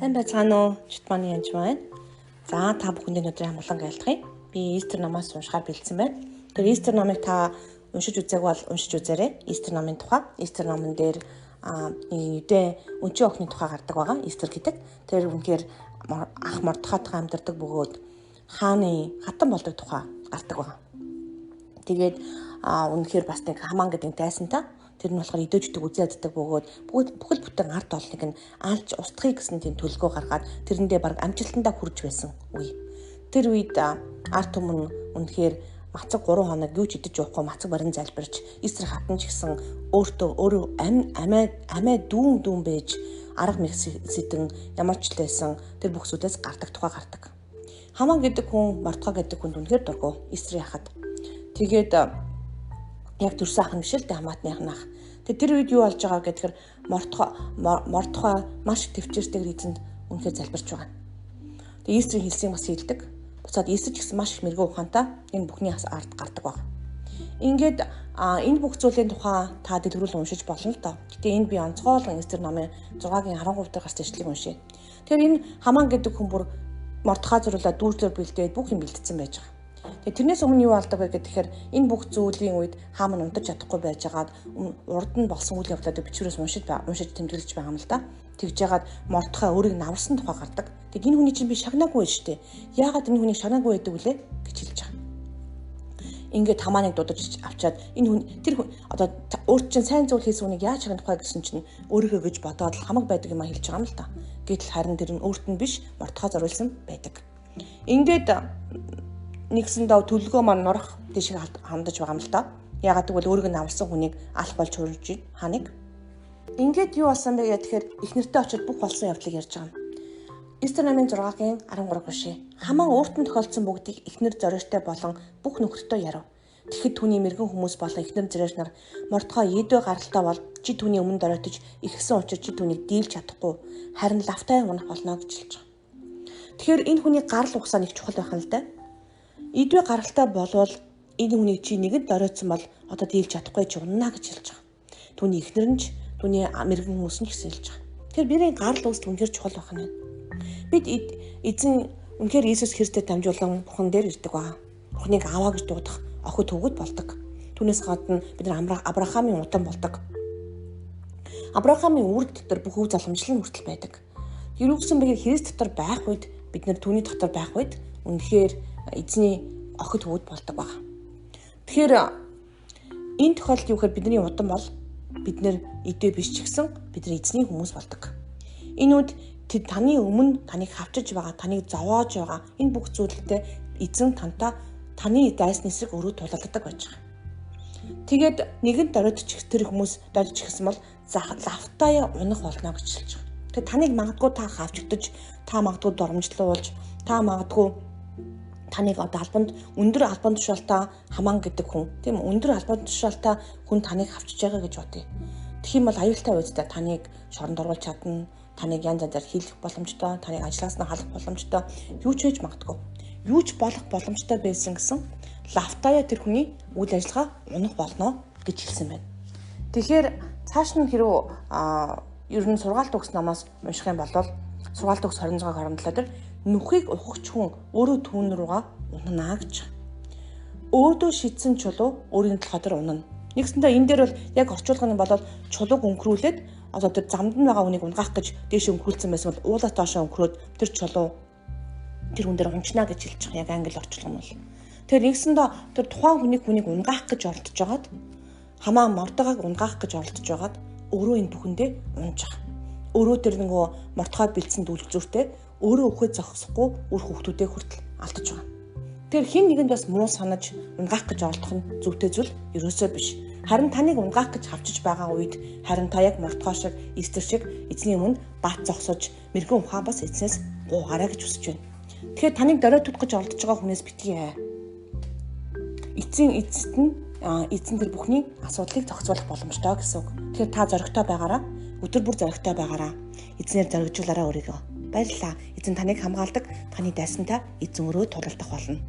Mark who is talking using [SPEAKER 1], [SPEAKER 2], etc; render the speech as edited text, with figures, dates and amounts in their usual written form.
[SPEAKER 1] Сайн байцгаана уу? Чит маань янж байна. За та бүхэнд өнөөдрийн амглан айлтгая. Би Истер номоос уншихаар бэлдсэн байна. Тэр Истер номыг та уншиж үзээг бол уншиж үзээрэй. Истер номын тухай. Истер номон дээр юдэ өнчийн охины тухай гардаг байгаа. Истер гэдэг. Тэр үнэхээр ах Мордехайтайгаа амьдардаг бөгөөд хааны хатан болдог тухай гардаг байгаа. Тэгээд үнэхээр бас нэг Хамаан гэдэг дайсантай. Тэр нь болохоор идөөждөг үзээддэг бөгөөд бүхэл бүтэн ард олныг нь алж устгахыг гэсэн тийм төлөвлөгөө гаргаад тэрэндээ баг амжилтандаа хүрж байсан үе. Тэр үед ард түмэн үнэхээр мацаг 3 хоног юу ч идэж уухгүй мацаг барин залбирч Истер хатан ч гэсэн өөрөө амиа дүүн байж арга мэх сэтэн ямар ч л байсан тэр бүхсүүдээс гардаг тухай гардаг. Хамаан гэдэг хүн Мордехай гэдэг хүнд үнэхээр дургу Истер яхад. Тэгээд яг төрсөн ах нь гişэлтэй хамаатных нах. Тэр үед юу болж байгаа гэхээр Мордехай маш их төвчээртэйгээр эзэнд үнэхээр залбирч байгаа. Тэгээ Истерийн хэлсийг бас хийдэг. Буцаад Истер ч гэсэн маш их мэрэгэн ухаантай энэ бүхний ард гардаг байна. Ингээд энэ бүх зүйлийн тухай та дэлгэрүүл уншиж болно л доо. Гэтэ энд би онцгойлон Истер номын 6-гийн 13 дахь гарч ишлэгийг уншия. Тэгэхээр энэ Хамаан гэдэг хүн бүр Мордехай зориулаад дүүрээр бэлдээд бүх юм бэлдсэн байж байгаа. Тэгээ тэрнээс өмнө юу болдог вэ гэхээр энэ бүх зүйлийн үед хаам нь унтаж чадахгүй байжгаад урд нь болсон үйл явдлуудыг бичвэрээс уншиж тэмдэглэж байгаа юм л да. Тэгж яагаад Мордехай өөрийг наварсан тухай гардаг. Тэг энэ хүний чинь би шагнаагүй байж тээ. Яагаад энэ хүнийг шагнаагүй байдаг вүлээ гэж хэлж байгаа. Ингээд Хамааныг дуудаж авчаад энэ хүн тэр одоо өөрт чинь сайн зүйл хийсэн хүнийг яаж шагнах вэ гэсэн чинь өөрийнхөө гэж бодоод л хамаг байдаг юм а хэлж байгаа юм л да. Гэтэл харин тэр нь өөрт нь биш Мордехай зориулсан байдаг. Ингээд нэгсэндээ төлөвлөгөө маань нурах тийшээ хандаж байгаа юм л да. Ягаад гэвэл өөрийг нь авсан хүнийг алах болж хурж ханыг. Ингээд юу болсон бэ гэхээр их нэртэй очиод бүх болсон явдлыг ярьж байгаа юм. Истер номын 6-гийн 13 гүшээ. Хамаан өөрт нь тохиолдсон бүгдийг ихнэр зориортой болон бүх нөхөртөө ярив. Тэгэхэд түүний мэрэгэн хүмүүс болон ихнэр зориор нар Мордехай идөө гаралтай бол чи түүний өмнө доройтож ихсэн учраас чи түүнийг дийлж чадахгүй харин лавтай унах болно гэж хэлж байгаа. Тэгэхээр энэ хүний гарал угсаа нэг чухал байх л да. Идвэ гаралтай болвол энэ хүнийг чи нэгэд доройтсон бол одоо дийлж чадахгүй ч унана гэж хэлж байгаа. Түүний эхнэр нь ч түүний мэрэгэн хүмүүс нь ч гэсэн хэлж байгаа. Тэгэхээр бидний гарал угс үнэхээр чухал байх нь. Бид эзэн үнэхээр Иесус Христэд дамжуулан Бурхан дээр ирдэг ба. Бурханыг аваа гэж дуудах охид төгөд болдог. Түүнээс гадна бид нар Авраамийн утан болдог. Авраамийн үрд дотор бүх үе заламжлал нь хүртэл байдаг. Юу гэсэн бэ гэхээр Христ дотор байх үед бид нар түүний дотор байх үед үнэхээр эзний охид төгөд болдог баг. Тэгэхээр энэ тохиолдолд юу гэхээр бидний удам бол бид нэр идэ биш ч гэсэн бидний эзний хүмүүс болдог. Энэ үед таны өмнө таныг хавчиж байгаа, таныг зовоож байгаа энэ бүх зүйлтэй эзэн таны дайсны эсрэг өрөө тулалддаг байж байгаа. Тэгээд нэгэн дөрөдч тэр хүмүүс дөрөдч гэсэн бол лавтаа унах болно гэж хэлж байгаа. Тэгээд таныг магадгүй та хавчигдаж, та магадгүй доромжлуулж, та магадгүй таныг одоо өндөр албан тушаалтай Хамаан гэдэг хүн тийм өндөр албан тушаалтай хүн таныг хавчиж байгаа гэж бодъё. Тэгэх юм бол аюултай үедээ таныг шоронд оруулж чадна, таныг янз янзаар хийх боломжтой, таныг ажлаас нь халах боломжтой, юу ч хийж магадгүй. Юу ч болох боломжтой байсан гэсэн лавтая тэр хүний үйл ажиллагаа унах болно гэж хэлсэн байна. Тэгэхээр цааш нь хэрв ер нь сургаалт төгс номоос унших юм бол сургаалт төгс 26-27 дээр нүхийг ухагч хүн өөрөө түүн рүүгээ унана гэж. Өөдөө шидсэн чулуу өөрийн толгой дээр унана. Нэгсэндээ энэ дээр бол яг орчуулгын бол чулууг өнгөрүүлээд одоо тэр замд нь байгаа хүнийг унгаах гэж дээш өнгөрүүлсэн байсан бол уулаас доошоо өнгөрөөд тэр чулуу тэр хүн дээр унчна гэж хэлж байгаа. Яг англи орчуулга нь бол. Тэр нэгсэндээ тэр тухайн хүнийг унгаах гэж оролдож байгаад Хамаан Мордехайг унгаах гэж оролдож байгаад өөрөө энэ бүхэндээ унж байгаа. Өөрөө тэр нөгөө Мордехайд бэлдсэн дүүлэх зүртэй өөрөө өхөө зогсохгүй үр хүүхдүүдээ хүртэл алдаж байгаа. Тэр хин нэгэнд бас муу санаж унгаах гэж оролдох нь зөвхөн зүйл ерөөсөө биш. Харин таныг унгаах гэж хавчиж байгаа үед харин та яг Мордехай шиг Истер шиг эзний өмнө бат зогсож мэрэгэн ухаан бас эзнээс гуугаарай гэж хүсэж байна. Тэгэхээр таныг дөрөв тутгаж оролдож байгаа хүнээс битгий. Эзэн тэр бүхний асуудлыг зохицуулах боломжтой гэсэн үг. Тэгэхээр та зоригтой байгаараа, өдөр бүр зоригтой байгаараа. Эзнээр зоригжуулаарай өөрийгөө. Баярлалаа. Эзэн таныг хамгаалдаг, таны дайсантай эзэн өрөө тулалдах болно.